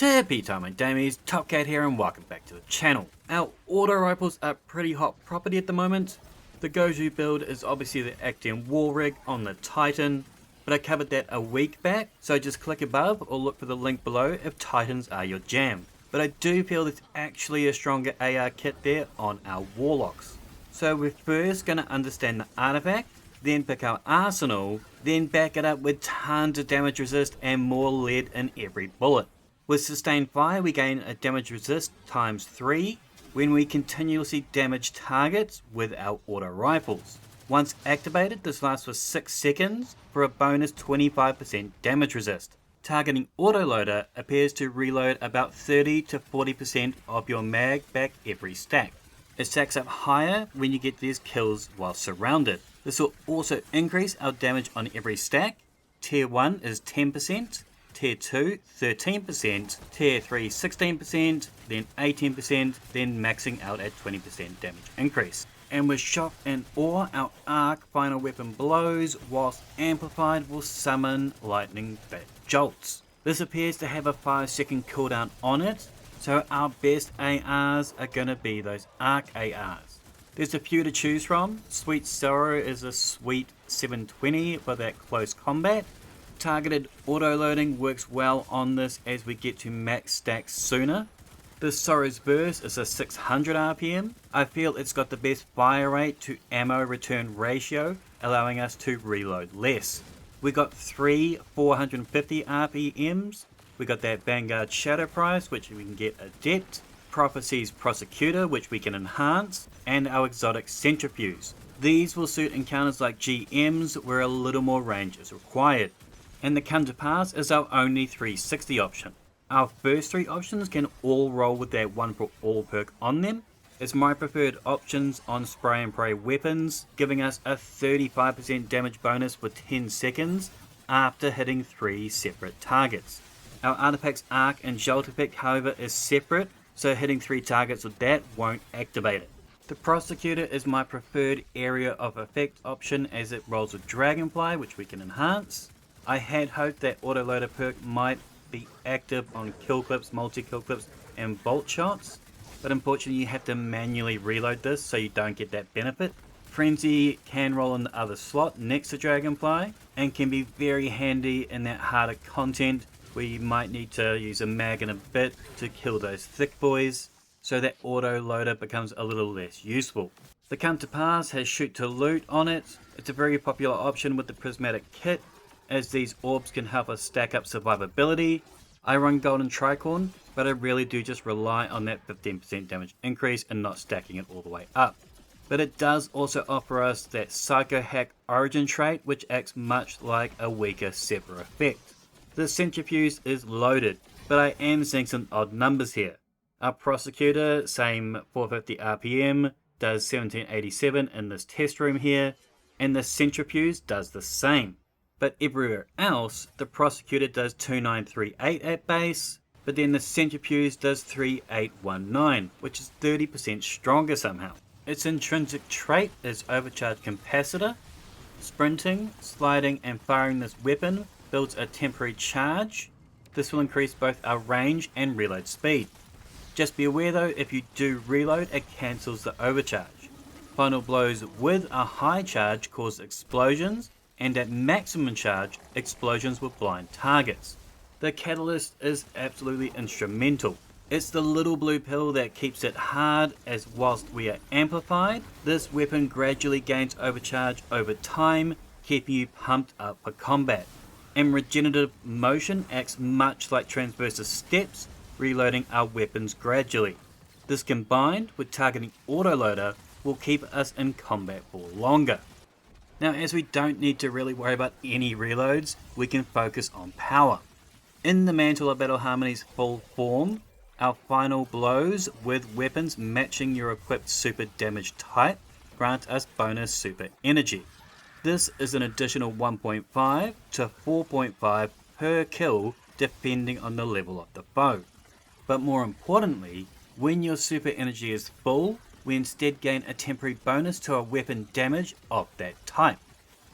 Tippy time and damies, Top Cat here and welcome back to the channel. Our auto rifles are pretty hot property at the moment. The go-to build is obviously the Actium wall rig on the Titan, but I covered that a week back, so just click above or look for the link below if Titans are your jam. But I do feel there's actually a stronger AR kit there on our Warlocks. So we're first going to understand the artifact, then pick our arsenal, then back it up with tons of damage resist and more lead in every bullet. With sustained fire we gain a damage resist times 3 when we continuously damage targets with our auto rifles. Once activated, this lasts for 6 seconds for a bonus 25% damage resist. Targeting autoloader appears to reload about 30 to 40% of your mag back every stack. It stacks up higher when you get these kills while surrounded. This will also increase our damage on every stack. Tier 1 is 10%. Tier 2, 13%, Tier 3, 16%, then 18%, then maxing out at 20% damage increase. And with Shock and Awe, our arc final weapon blows, whilst amplified will summon lightning bat jolts. This appears to have a 5-second cooldown on it, so our best ARs are going to be those arc ARs. There's a few to choose from. Sweet Sorrow is a sweet 720 for that close combat. Targeted auto-loading works well on this as we get to max stacks sooner. The Sorrow's Burst is a 600 RPM. I feel it's got the best fire rate to ammo return ratio, allowing us to reload less. We got 3 450 RPMs. We got that Vanguard Shadow Price, which we can get Adept, Prophecy's Prosecutor, which we can enhance, and our exotic Centrifuge. These will suit encounters like GMs where a little more range is required. And the Come to Pass is our only 360 option. Our first 3 options can all roll with that 1 for all perk on them. It's my preferred options on spray and pray weapons, giving us a 35% damage bonus for 10 seconds after hitting 3 separate targets. Our artifact's arc and jolt effect, however, is separate, so hitting 3 targets with that won't activate it. The Prosecutor is my preferred area of effect option as it rolls with Dragonfly, which we can enhance. I had hoped that autoloader perk might be active on kill clips, multi-kill clips, and bolt shots, but unfortunately you have to manually reload this so you don't get that benefit. Frenzy can roll in the other slot next to Dragonfly and can be very handy in that harder content where you might need to use a mag and a bit to kill those thick boys, so that autoloader becomes a little less useful. The Come to Pass has Shoot to Loot on it. It's a very popular option with the Prismatic kit, as these orbs can help us stack up survivability. I run Golden Tricorn, but I really do just rely on that 15% damage increase and not stacking it all the way up. But it does also offer us that Psycho Hack Origin trait, which acts much like a weaker Sever effect. The Centrifuge is loaded, but I am seeing some odd numbers here. Our Prosecutor, same 450 RPM, does 1787 in this test room here, and the Centrifuge does the same. But everywhere else, the Prosecutor does 2938 at base, but then the Centrifuge does 3819, which is 30% stronger somehow. Its intrinsic trait is Overcharge Capacitor. Sprinting, sliding, and firing this weapon builds a temporary charge. This will increase both our range and reload speed. Just be aware though, if you do reload, it cancels the overcharge. Final blows with a high charge cause explosions, and at maximum charge, explosions will blind targets. The Catalyst is absolutely instrumental. It's the little blue pill that keeps it hard, as whilst we are amplified, this weapon gradually gains overcharge over time, keeping you pumped up for combat. And Regenerative Motion acts much like Transversus Steps, reloading our weapons gradually. This combined with targeting autoloader will keep us in combat for longer. Now, as we don't need to really worry about any reloads, we can focus on power. In the Mantle of Battle Harmony's full form, our final blows with weapons matching your equipped super damage type grant us bonus super energy. This is an additional 1.5 to 4.5 per kill depending on the level of the foe. But more importantly, when your super energy is full, we instead gain a temporary bonus to our weapon damage of that type.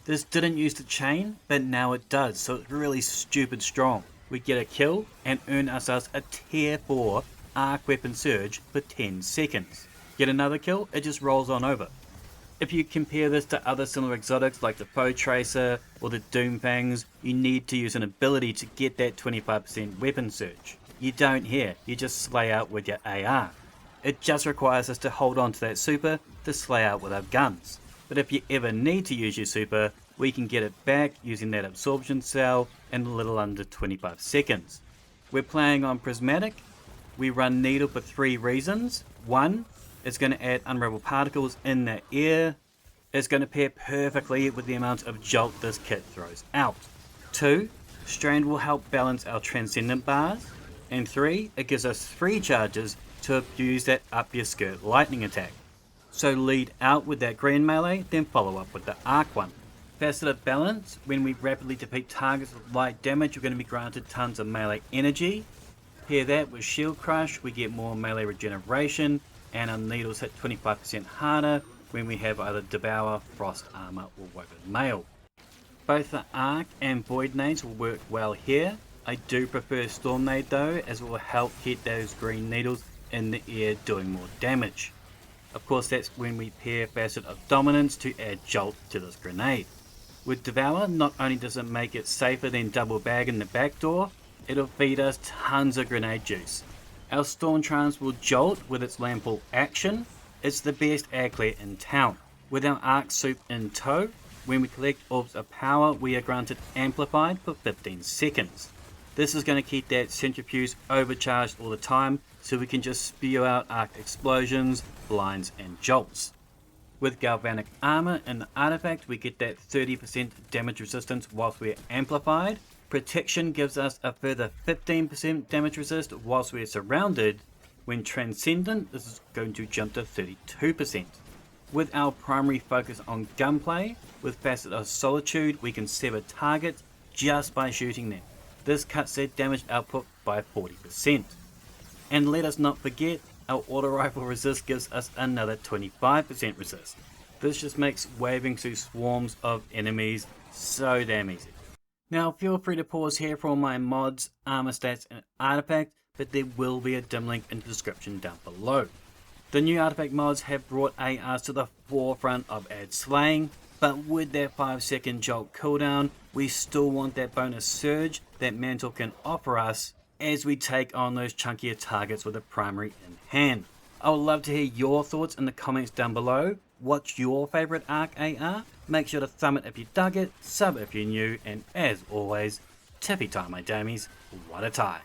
This didn't use the chain, but now it does, so it's really stupid strong. we get a kill and earn ourselves a tier 4 arc weapon surge for 10 seconds. Get another kill, it just rolls on over. If you compare this to other similar exotics like the Foe Tracer or the Doomfangs, you need to use an ability to get that 25% weapon surge. You don't here, you just slay out with your AR. It just requires us to hold on to that super to slay out with our guns. But if you ever need to use your super, we can get it back using that absorption cell in a little under 25 seconds. We're playing on Prismatic. We run Needle for 3 reasons. 1, it's going to add unravel particles in the air. It's going to pair perfectly with the amount of jolt this kit throws out. 2, Strand will help balance our Transcendent bars. And 3, it gives us 3 charges to abuse that up your skirt lightning attack. So lead out with that green melee, then follow up with the arc one. Faceted balance, when we rapidly defeat targets with light damage, we're going to be granted tons of melee energy. Pair that with Shield Crush, we get more melee regeneration, and our needles hit 25% harder when we have either Devour, Frost Armor, or Woven Mail. Both the Arc and Void Nades will work well here. I do prefer Storm Nade though, as it will help keep those green needles in the air doing more damage. Of course, that's when we pair Facet of Dominance to add Jolt to this grenade. With Devour, not only does it make it safer than double bag in the back door, it'll feed us tons of grenade juice. Our Storm Trance will Jolt with its landfall action. It's the best Agclear in town. With our Arc Soup in tow, when we collect Orbs of Power, we are granted Amplified for 15 seconds. This is going to keep that Centrifuge overcharged all the time, so we can just spew out arc explosions, blinds, and jolts. With Galvanic Armor and the Artifact, we get that 30% damage resistance whilst we're amplified. Protection gives us a further 15% damage resist whilst we're surrounded. When Transcendent, this is going to jump to 32%. With our primary focus on gunplay, with Facet of Solitude, we can sever targets just by shooting them. This cuts their damage output by 40%. And let us not forget, our auto rifle resist gives us another 25% resist. This just makes waving through swarms of enemies so damn easy. Now feel free to pause here for all my mods, armor stats and artifacts, but there will be a dim link in the description down below. The new artifact mods have brought ARs to the forefront of ad slaying, but with that 5-second jolt cooldown, we still want that bonus surge that Mantle can offer us as we take on those chunkier targets with a primary in hand. I would love to hear your thoughts in the comments down below. What's your favourite Arc AR? Make sure to thumb it if you dug it, sub if you're new, and as always, tippy tie my damies, what a tie.